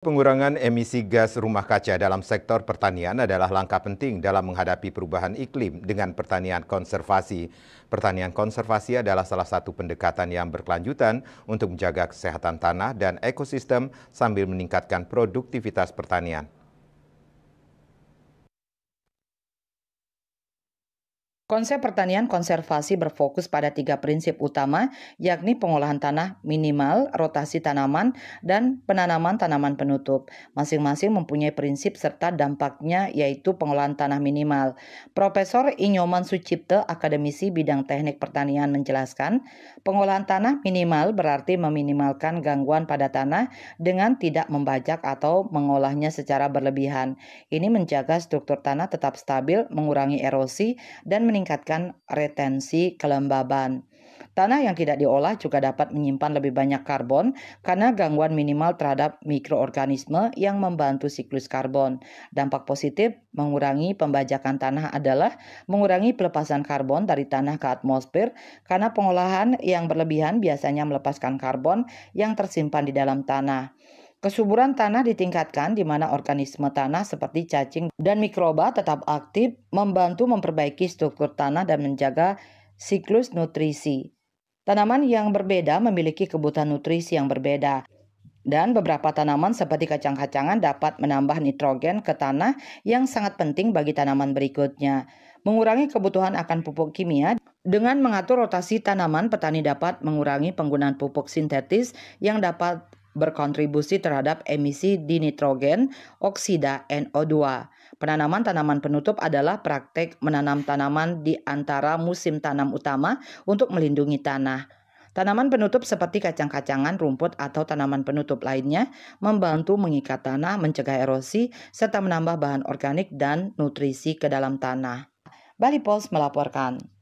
Pengurangan emisi gas rumah kaca dalam sektor pertanian adalah langkah penting dalam menghadapi perubahan iklim dengan pertanian konservasi. Pertanian konservasi adalah salah satu pendekatan yang berkelanjutan untuk menjaga kesehatan tanah dan ekosistem sambil meningkatkan produktivitas pertanian. Konsep pertanian konservasi berfokus pada 3 prinsip utama, yakni pengolahan tanah minimal, rotasi tanaman, dan penanaman tanaman penutup. Masing-masing mempunyai prinsip serta dampaknya, yaitu pengolahan tanah minimal. Profesor Inyoman Sucipto, akademisi bidang teknik pertanian, menjelaskan, pengolahan tanah minimal berarti meminimalkan gangguan pada tanah dengan tidak membajak atau mengolahnya secara berlebihan. Ini menjaga struktur tanah tetap stabil, mengurangi erosi, dan meningkatkan retensi kelembaban. Tanah yang tidak diolah juga dapat menyimpan lebih banyak karbon karena gangguan minimal terhadap mikroorganisme yang membantu siklus karbon. Dampak positif mengurangi pembajakan tanah adalah mengurangi pelepasan karbon dari tanah ke atmosfer karena pengolahan yang berlebihan biasanya melepaskan karbon yang tersimpan di dalam tanah. Kesuburan tanah ditingkatkan di mana organisme tanah seperti cacing dan mikroba tetap aktif, membantu memperbaiki struktur tanah dan menjaga siklus nutrisi. Tanaman yang berbeda memiliki kebutuhan nutrisi yang berbeda. Dan beberapa tanaman seperti kacang-kacangan dapat menambah nitrogen ke tanah yang sangat penting bagi tanaman berikutnya. Mengurangi kebutuhan akan pupuk kimia dengan mengatur rotasi tanaman, petani dapat mengurangi penggunaan pupuk sintetis yang dapat berkontribusi terhadap emisi dinitrogen, oksida NO2. Penanaman tanaman penutup adalah praktek menanam tanaman di antara musim tanam utama untuk melindungi tanah. Tanaman penutup seperti kacang-kacangan, rumput, atau tanaman penutup lainnya membantu mengikat tanah, mencegah erosi, serta menambah bahan organik dan nutrisi ke dalam tanah. Bali Post melaporkan.